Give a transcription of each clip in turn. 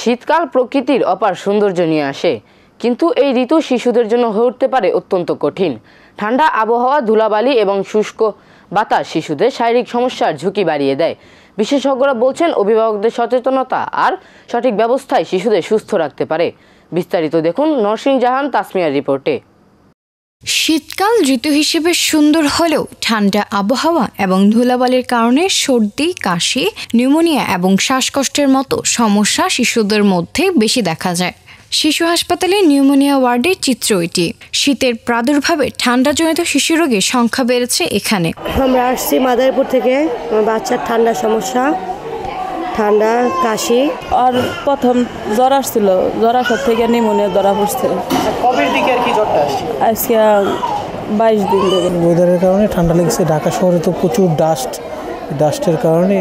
শীতকাল প্রকৃতির অপার সৌন্দর্য নিয়ে আসে, কিন্তু এই ঋতু শিশুদের জন্য হয়ে উঠতে পারে অত্যন্ত কঠিন। ঠান্ডা আবহাওয়া, ধুলাবালি এবং শুষ্ক বাতাস শিশুদের শারীরিক সমস্যার ঝুঁকি বাড়িয়ে দেয়। বিশেষজ্ঞরা বলছেন, অভিভাবকদের সচেতনতা আর সঠিক ব্যবস্থায় শিশুদের সুস্থ রাখতে পারে। বিস্তারিত দেখুন নরসিং জাহান তাসমিয়ার রিপোর্টে। শীতকাল ঋতু হিসেবে সুন্দর হলেও ঠান্ডা আবহাওয়া এবং ধুলাবালির কারণে সর্দি, কাশি, নিউমোনিয়া এবং শ্বাসকষ্টের মতো সমস্যা শিশুদের মধ্যে বেশি দেখা যায়। শিশু হাসপাতালে নিউমোনিয়া ওয়ার্ডের চিত্র এটি। শীতের প্রাদুর্ভাবে ঠান্ডাজনিত শিশু রোগীর সংখ্যা বেড়েছে এখানে। আমরা আসছি মাদারীপুর থেকে। বাচ্চার ঠান্ডা সমস্যা, ঠান্ডা, কাশি। আর প্রথম জ্বর আসছিল, জ্বর আসার থেকে নিউমোনিয়া ধরা পড়ছে। কবের দিকে আর কি জ্বরটা আসছে? আজকে 22 দিন ধরে। ওয়েদারের কারণে ঠান্ডা লেগেছে। ঢাকা শহরে তো প্রচুর ডাস্টের কারণে,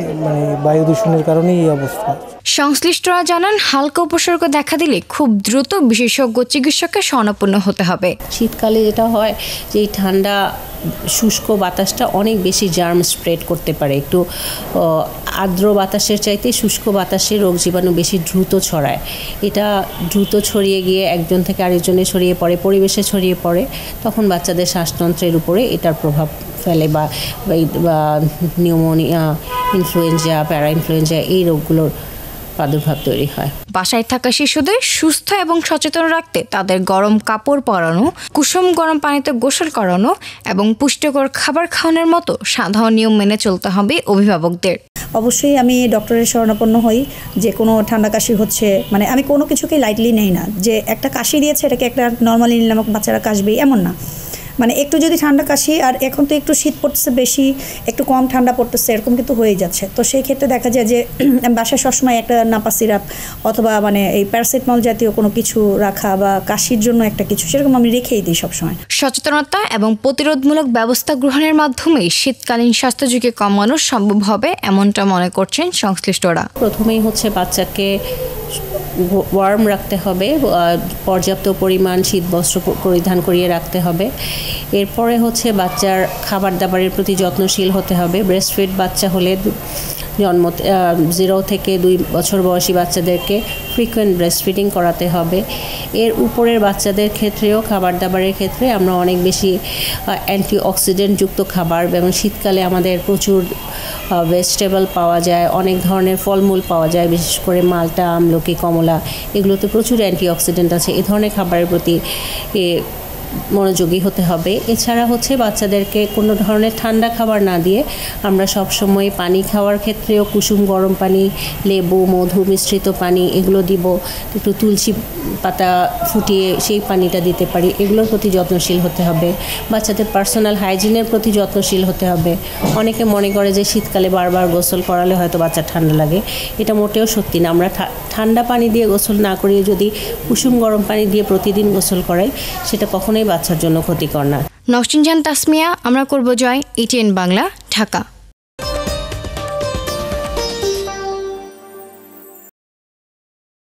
বায়ু দূষণের কারণেই এই অবস্থা। সংশ্লিষ্টরা জানান, হালকা উপসর্গ দেখা দিলে খুব দ্রুত বিশেষজ্ঞ চিকিৎসকের শরণাপন্ন হতে হবে। শীতকালে যেটা হয় যে এই ঠান্ডা শুষ্ক বাতাসটা অনেক বেশি জার্ম স্প্রেড করতে পারে। একটু আর্দ্র বাতাসের চাইতে শুষ্ক বাতাসে রোগ জীবাণু বেশি দ্রুত ছড়ায়। এটা দ্রুত ছড়িয়ে গিয়ে একজন থেকে আরেকজনে ছড়িয়ে পড়ে, পরিবেশে ছড়িয়ে পড়ে। তখন বাচ্চাদের শ্বাসতন্ত্রের উপরে এটার প্রভাব ফেলে বা নিউমোনিয়া, ইনফ্লুয়েঞ্জা, প্যারা ইনফ্লুয়েঞ্জা এই রোগগুলোর প্রাদুর্ভাব তৈরি হয়। বাসায় থাকা শিশুদের সুস্থ এবং সচেতন রাখতে তাদের গরম কাপড় পরানো, কুসুম গরম পানিতে গোসল করানো এবং পুষ্টিকর খাবার খাওয়ানোর মতো সাধারণ নিয়ম মেনে চলতে হবে অভিভাবকদের। অবশ্যই আমি ডক্টরের শরণাপন্ন হই। যে কোনো ঠান্ডা কাশি হচ্ছে, আমি কোনো কিছুকে লাইটলি নেই না, যে একটা কাশি দিয়েছে এটাকে একটা নর্মালি নিলাম, বাচ্চারা কাশবেই এমন না। একটু যদি ঠান্ডা কাশি, আর এখন তো একটু শীত পড়তেছে বেশি, একটু কম ঠান্ডা পড়তেছে, এরকম কিন্তু হয়ে যাচ্ছে। তো সেই ক্ষেত্রে দেখা যায় যে বাসায় সবসময় একটা নাপা সিরাপ অথবা এই প্যারাসিটামল জাতীয় কোনো কিছু রাখা বা কাশির জন্য একটা কিছু সেরকম আমি রেখেই দিই সবসময়। সচেতনতা এবং প্রতিরোধমূলক ব্যবস্থা গ্রহণের মাধ্যমে শীতকালীন স্বাস্থ্য ঝুঁকি কমানো সম্ভব হবে, এমনটা মনে করছেন সংশ্লিষ্টরা। প্রথমেই বাচ্চাকে ওয়ার্ম রাখতে হবে, পর্যাপ্ত পরিমাণ শীত বস্ত্র পরিধান করিয়ে রাখতে হবে। এরপরে বাচ্চার খাবার দাবারের প্রতি যত্নশীল হতে হবে। ব্রেস্টফিড বাচ্চা হলে 0 থেকে 2 বছর বয়সী বাচ্চাদেরকে ফ্রিকোয়েন্ট ব্রেস্টফিডিং করাতে হবে। এর উপরের বাচ্চাদের ক্ষেত্রেও খাবার দাবারের ক্ষেত্রে আমরা অনেক বেশি অ্যান্টিঅক্সিডেন্টযুক্ত খাবার, এবং শীতকালে আমাদের প্রচুর ভেজিটেবল পাওয়া যায়, অনেক ধরনের ফলমূল পাওয়া যায়, বিশেষ করে মালটা, আমলকি, কমলা, এগুলোতে প্রচুর অ্যান্টিঅক্সিডেন্ট আছে। এই ধরনের খাবারের প্রতি মনোযোগী হতে হবে। এছাড়া বাচ্চাদেরকে কোনো ধরনের ঠান্ডা খাবার না দিয়ে আমরা সবসময় পানি খাওয়ার ক্ষেত্রেও কুসুম গরম পানি, লেবু, মধু মিশ্রিত পানি এগুলো দিব। একটু তুলসী পাতা ফুটিয়ে সেই পানিটা দিতে পারি। এগুলোর প্রতি যত্নশীল হতে হবে। বাচ্চাদের পার্সোনাল হাইজিনের প্রতি যত্নশীল হতে হবে। অনেকে মনে করে যে শীতকালে বারবার গোসল করালে হয়তো বাচ্চার ঠান্ডা লাগে। এটা মোটেও সত্যি না। আমরা ঠান্ডা পানি দিয়ে গোসল না করিয়ে যদি কুসুম গরম পানি দিয়ে প্রতিদিন গোসল করাই, সেটা কখনোই বাচ্চার জন্য ক্ষতিকর না। নরসিং জাহান তাসমিয়া, আমরা করব জয়, ETN বাংলা, ঢাকা।